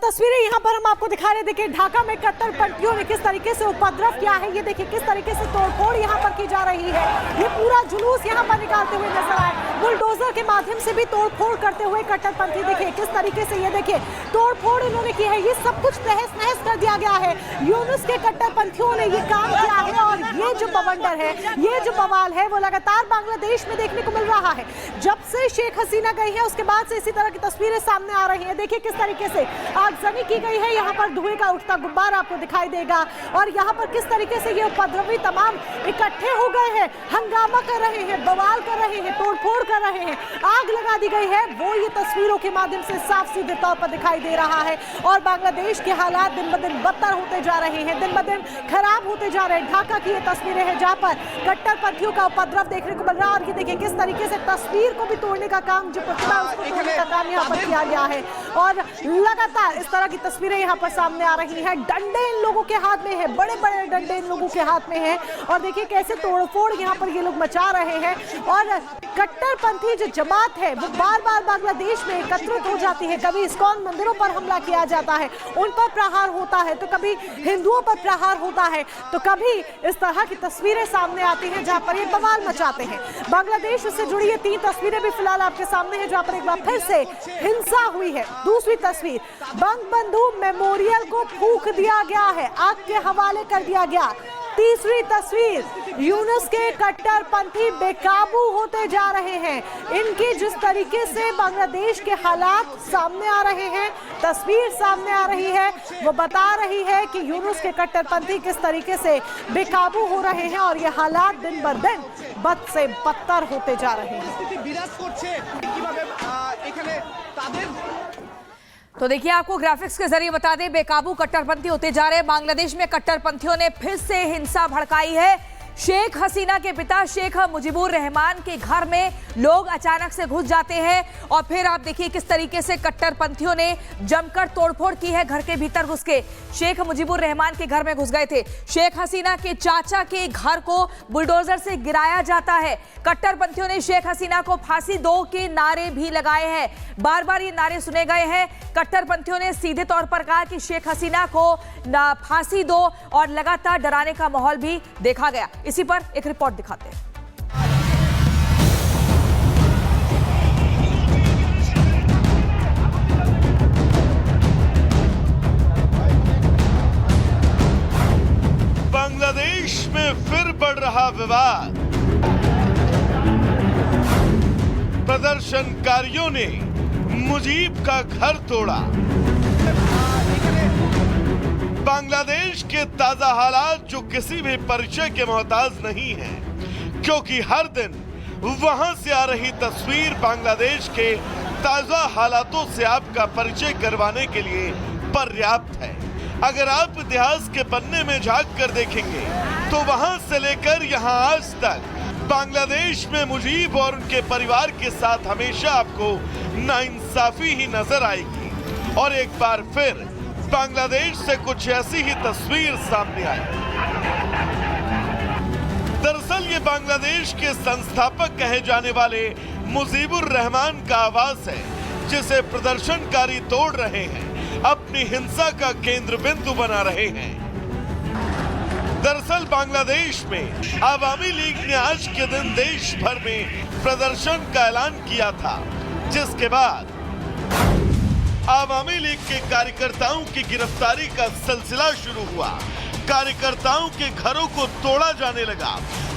तस्वीरें यहाँ पर हम आपको दिखा रहे हैं। देखिए ढाका में कट्टरपंथियों ने किस तरीके से उपद्रव किया है, ये देखिए किस तरीके से तोड़फोड़ यहाँ पर की जा रही है। ये पूरा जुलूस यहाँ पर निकालते हुए नजर आए, बुलडोजर के माध्यम से भी तोड़फोड़ करते हुए कट्टरपंथी। देखिए किस तरीके से ये देखिए तोड़फोड़ इन्होंने की है, ये सब कुछ तहस नहस कर दिया गया है। यूनुस के कट्टरपंथियों ने ये काम किया है और ये जो बवंडर है, ये जो बवाल है वो लगातार बांग्लादेश में देखने को मिल रहा है। जब से शेख हसीना गई है उसके बाद से इसी तरह की तस्वीरें सामने आ रही हैं। देखिए किस तरीके से आगजनी की गई है, यहाँ पर धुएं का उठता गुब्बारा आपको दिखाई देगा और यहाँ पर किस तरीके से ये उपद्रवी तमाम इकट्ठे हो गए हैं, हंगामा कर रहे हैं, बवाल कर रहे हैं, तोड़फोड़ कर रहे हैं, आग लगा दी गई है। वो ये तस्वीरों के माध्यम से साफ सीधे तौर पर दिखाई दे रहा है और बांग्लादेश के हालात दिन ब दिन बदतर होते जा रहे हैं, दिन ब दिन खराब होते जा रहे हैं। ढाका की ये तस्वीरें हैं जहाँ पर कट्टरपंथियों का उपद्रव देखने को मिल रहा है और ये देखिए किस तरीके से तस्वीर को भी तोड़ने का काम, जो प्रतिभा उसको तोड़ने का काम यहाँ पर किया गया है और लगातार इस तरह की तस्वीरें यहाँ पर सामने आ रही हैं। डंडे इन लोगों के हाथ में है, बड़े बड़े डंडे इन लोगों के हाथ में हैं और देखिए कैसे तोड़फोड़ यहाँ पर ये लोग मचा रहे हैं। और कट्टरपंथी जो जमात है वो बार बार बांग्लादेश में एकत्रित हो जाती है। कभी इस्कॉन मंदिरों पर हमला किया जाता है, उन पर प्रहार होता है, तो कभी हिंदुओं पर प्रहार होता है, तो कभी इस तरह की तस्वीरें सामने आती हैं जहाँ पर ये बवाल मचाते हैं। बांग्लादेश से जुड़ी ये 3 तस्वीरें भी फिलहाल आपके सामने हैं जहाँ पर एक बार फिर से हिंसा हुई है। दूसरी तस्वीर, बंगबंधु मेमोरियल को फूंक दिया गया है, आग के हवाले कर दिया गया। तीसरी तस्वीर, यूनुस के कट्टरपंथी बेकाबू होते जा रहे हैं। इनकी जिस तरीके से बांग्लादेश के हालात सामने आ रहे हैं, तस्वीर सामने आ रही है, वो बता रही है कि यूनुस के कट्टरपंथी किस तरीके से बेकाबू हो रहे हैं और ये हालात दिन ब दिन बद से बदतर होते जा रहे हैं। तो देखिए आपको ग्राफिक्स के जरिए बता दें, बेकाबू कट्टरपंथी होते जा रहे हैं। बांग्लादेश में कट्टरपंथियों ने फिर से हिंसा भड़काई है। शेख हसीना के पिता शेख मुजीबुर रहमान के घर में लोग अचानक से घुस जाते हैं और फिर आप देखिए किस तरीके से कट्टरपंथियों ने जमकर तोड़फोड़ की है। घर के भीतर घुस के शेख मुजीबुर रहमान के घर में घुस गए थे। शेख हसीना के चाचा के घर को बुलडोजर से गिराया जाता है। कट्टरपंथियों ने शेख हसीना को फांसी दो के नारे भी लगाए हैं। बार बार ये नारे सुने गए हैं। कट्टरपंथियों ने सीधे तौर पर कहा कि शेख हसीना को फांसी दो और लगातार डराने का माहौल भी देखा गया। इसी पर एक रिपोर्ट दिखाते हैं। बांग्लादेश में फिर बढ़ रहा विवाद। प्रदर्शनकारियों ने मुजीब का घर तोड़ा। बांग्लादेश के ताजा हालात जो किसी भी परिचय के मोहताज नहीं हैं, क्योंकि हर दिन वहां से आ रही तस्वीर बांग्लादेश के ताजा हालातों से आपका परिचय करवाने के लिए पर्याप्त है। अगर आप इतिहास के पन्ने में झांक कर देखेंगे तो वहां से लेकर यहां आज तक बांग्लादेश में मुजीब और उनके परिवार के साथ हमेशा आपको नाइंसाफी ही नजर आएगी। और एक बार फिर बांग्लादेश से कुछ ऐसी ही तस्वीर सामने आई। दरअसल ये बांग्लादेश के संस्थापक कहे जाने वाले मुजीबुर रहमान का आवास है, जिसे प्रदर्शनकारी तोड़ रहे हैं, अपनी हिंसा का केंद्र बिंदु बना रहे हैं। दरअसल बांग्लादेश में आवामी लीग ने आज के दिन देश भर में प्रदर्शन का ऐलान किया था, जिसके बाद आवामी लीग के कार्यकर्ताओं की गिरफ्तारी का सिलसिला शुरू हुआ। कार्यकर्ताओं के घरों को तोड़ा जाने लगा,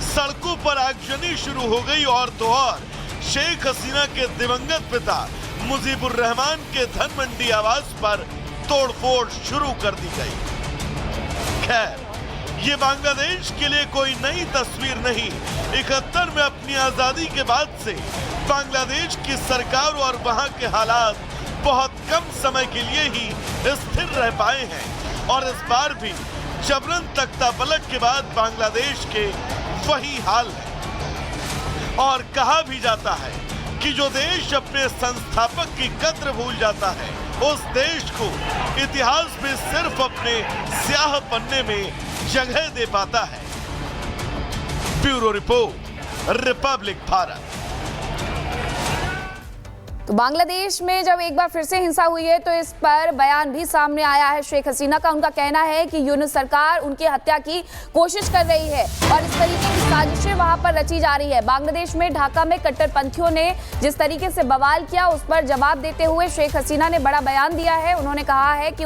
सड़कों पर आगजनी शुरू हो गई और तो और शेख हसीना के दिवंगत पिता मुजीबुर रहमान के धन मंडी आवास पर तोड़फोड़ शुरू कर दी गई। खैर, ये बांग्लादेश के लिए कोई नई तस्वीर नहीं। 71 में अपनी आजादी के बाद से बांग्लादेश की सरकार और वहां के हालात बहुत कम समय के लिए ही स्थिर रह पाए हैं और इस बार भी जबरन तख्ता पलट के बाद बांग्लादेश के वही हाल है। और कहा भी जाता है कि जो देश अपने संस्थापक की कद्र भूल जाता है, उस देश को इतिहास में सिर्फ अपने स्याह पन्ने में जगह दे पाता है। Bureau report, Republic Bharat. तो बांग्लादेश में जब एक बार फिर से हिंसा हुई है तो इस पर बयान भी सामने आया है शेख हसीना का। उनका कहना है कि यूनुस सरकार उनकी हत्या की कोशिश कर रही है और इस तरीके की साजिशें वहां पर रची जा रही है। बांग्लादेश में ढाका में कट्टरपंथियों ने जिस तरीके से बवाल किया उस पर जवाब देते हुए शेख हसीना ने बड़ा बयान दिया है। उन्होंने कहा है कि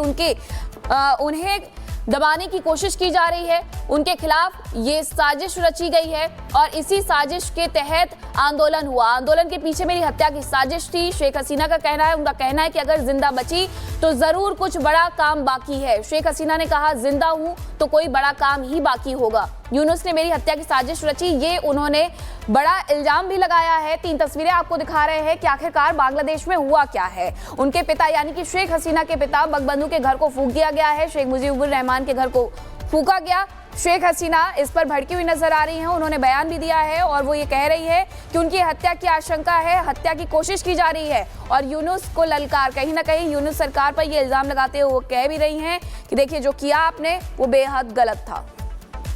उन्हें दबाने की कोशिश की जा रही है, उनके खिलाफ ये साजिश रची गई है और इसी साजिश के तहत आंदोलन हुआ। आंदोलन के पीछे मेरी हत्या की साजिश थी, शेख हसीना का कहना है। उनका कहना है कि अगर जिंदा बची तो जरूर कुछ बड़ा काम बाकी है। शेख हसीना ने कहा, जिंदा हूं तो कोई बड़ा काम ही बाकी होगा। यूनुस ने मेरी हत्या की साजिश रची, ये उन्होंने बड़ा इल्जाम भी लगाया है। 3 तस्वीरें आपको दिखा रहे हैं कि आखिरकार बांग्लादेश में हुआ क्या है। उनके पिता यानी कि शेख हसीना के पिता बगबंधु के घर को फूंक दिया गया है, शेख मुजीबुर रहमान के घर को फूंका गया। शेख हसीना इस पर भड़की हुई नजर आ रही हैं। उन्होंने बयान भी दिया है और वो ये कह रही है कि उनकी हत्या की आशंका है, हत्या की कोशिश की जा रही है और यूनुस को ललकार, कहीं ना कहीं यूनुस सरकार पर ये इल्जाम लगाते हुए वो कह भी रही हैं कि देखिए जो किया आपने वो बेहद गलत था।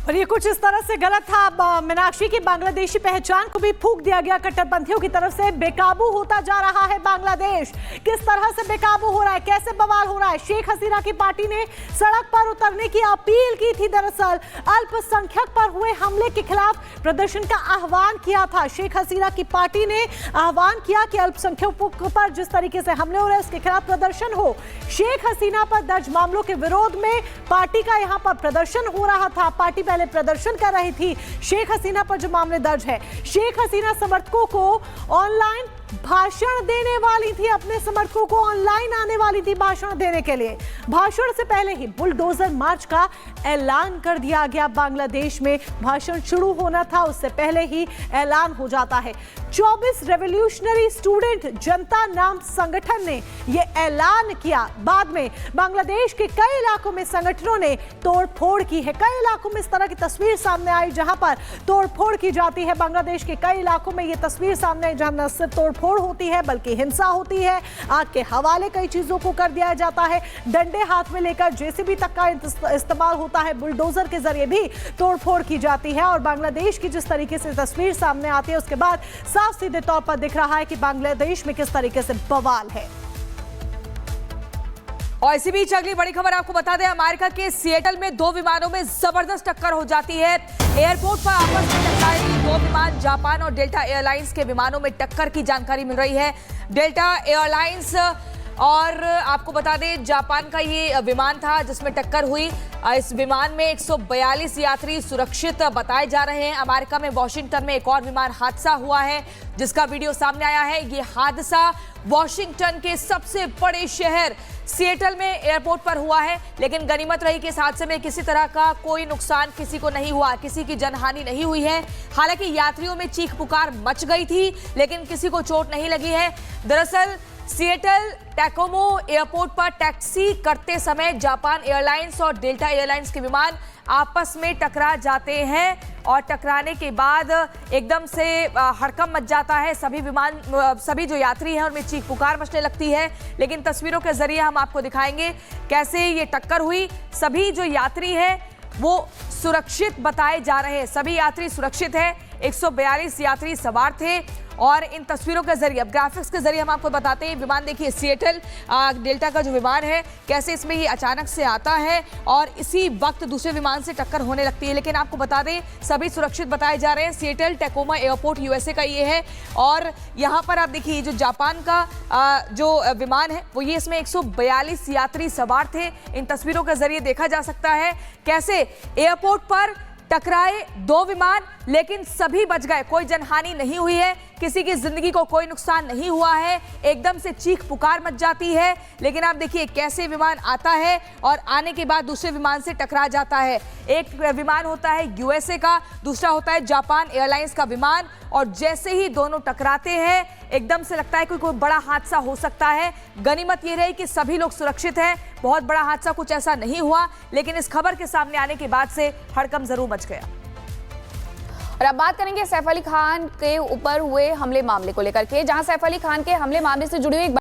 और ये कुछ इस तरह से गलत था मीनाक्षी की बांग्लादेशी पहचान को भी फूंक दिया गया कट्टरपंथियों की तरफ से। बेकाबू होता जा रहा है बांग्लादेश, किस तरह से बेकाबू हो रहा है, कैसे बवाल हो रहा है। शेख हसीना की पार्टी ने सड़क पर उतरने की अपील की थी। दरअसल अल्पसंख्यक पर हुए हमले के खिलाफ प्रदर्शन का आह्वान किया था। शेख हसीना की पार्टी ने आह्वान किया कि अल्पसंख्यकों पर जिस तरीके से हमले हो रहे हैं उसके खिलाफ प्रदर्शन हो। शेख हसीना पर दर्ज मामलों के विरोध में पार्टी का यहाँ पर प्रदर्शन हो रहा था। पार्टी पहले प्रदर्शन कर रही थी शेख हसीना पर जो मामले दर्ज है। शेख हसीना समर्थकों को ऑनलाइन भाषण देने वाली थी, अपने समर्थकों को ऑनलाइन आने वाली थी भाषण देने के लिए। भाषण से पहले ही बुलडोजर मार्च का ऐलान कर दिया गया। बांग्लादेश में भाषण शुरू होना था उससे पहले ही ऐलान हो जाता है। 24 रेवोल्यूशनरी स्टूडेंट जनता नाम संगठन ने यह ऐलान किया। बाद में बांग्लादेश के कई इलाकों में संगठनों ने तोड़फोड़ की है। कई इलाकों में इस तरह की तस्वीर सामने आई जहां पर तोड़फोड़ की जाती है। बांग्लादेश के कई इलाकों में यह तस्वीर सामने आई जहां न सिर्फ तोड़फोड़ होती है बल्कि हिंसा होती है। आग के हवाले कई चीजों को कर दिया जाता है। डंडे हाथ में लेकर जेसीबी तक का इस्तेमाल होता है। बुलडोजर के जरिए भी तोड़फोड़ की जाती है। और बांग्लादेश की जिस तरीके से तस्वीर सामने आती है उसके बाद साफ सीधे तौर पर दिख रहा है कि बांग्लादेश में किस तरीके से बवाल है। और इसी बीच अगली बड़ी खबर आपको बता दें, अमेरिका के सिएटल में 2 विमानों में जबरदस्त टक्कर हो जाती है। एयरपोर्ट पर आपस में टकराए 2 विमान, जापान और डेल्टा एयरलाइंस के विमानों में टक्कर की जानकारी मिल रही है। डेल्टा एयरलाइंस और आपको बता दें जापान का ये विमान था जिसमें टक्कर हुई। इस विमान में 142 यात्री सुरक्षित बताए जा रहे हैं। अमेरिका में वॉशिंगटन में एक और विमान हादसा हुआ है जिसका वीडियो सामने आया है। ये हादसा वॉशिंगटन के सबसे बड़े शहर सिएटल में एयरपोर्ट पर हुआ है, लेकिन गनीमत रही कि इस हादसे में किसी तरह का कोई नुकसान किसी को नहीं हुआ, किसी की जनहानि नहीं हुई है। हालांकि यात्रियों में चीख पुकार मच गई थी लेकिन किसी को चोट नहीं लगी है। दरअसल सिएटल टैकोमो एयरपोर्ट पर टैक्सी करते समय जापान एयरलाइंस और डेल्टा एयरलाइंस के विमान आपस में टकरा जाते हैं और टकराने के बाद एकदम से हड़कंप मच जाता है। सभी जो यात्री हैं उनमें चीख पुकार मचने लगती है। लेकिन तस्वीरों के जरिए हम आपको दिखाएंगे कैसे ये टक्कर हुई। सभी जो यात्री हैं वो सुरक्षित बताए जा रहे हैं। सभी यात्री सुरक्षित हैं। 142 यात्री सवार थे और इन तस्वीरों के जरिए, अब ग्राफिक्स के जरिए हम आपको बताते हैं। विमान देखिए, सिएटल डेल्टा का जो विमान है कैसे इसमें ये अचानक से आता है और इसी वक्त दूसरे विमान से टक्कर होने लगती है। लेकिन आपको बता दें सभी सुरक्षित बताए जा रहे हैं। सिएटल टैकोमा एयरपोर्ट यूएसए का ये है और यहाँ पर आप देखिए जो जापान का जो विमान है वो ये, इसमें 142 यात्री सवार थे। इन तस्वीरों के जरिए देखा जा सकता है कैसे एयरपोर्ट पर टकराए 2 विमान लेकिन सभी बच गए, कोई जनहानि नहीं हुई है, किसी की जिंदगी को कोई नुकसान नहीं हुआ है। एकदम से चीख पुकार मच जाती है। लेकिन आप देखिए कैसे विमान आता है और आने के बाद दूसरे विमान से टकरा जाता है। एक विमान होता है यूएसए का, दूसरा होता है जापान एयरलाइंस का विमान और जैसे ही दोनों टकराते हैं एकदम से लगता है कि कोई बड़ा हादसा हो सकता है। गनीमत ये रही कि सभी लोग सुरक्षित हैं, बहुत बड़ा हादसा कुछ ऐसा नहीं हुआ। लेकिन इस खबर के सामने आने के बाद से हड़कंप जरूर मच गया। और अब बात करेंगे सैफ अली खान के ऊपर हुए हमले मामले को लेकर के, जहां सैफ अली खान के हमले मामले से जुड़ी हुई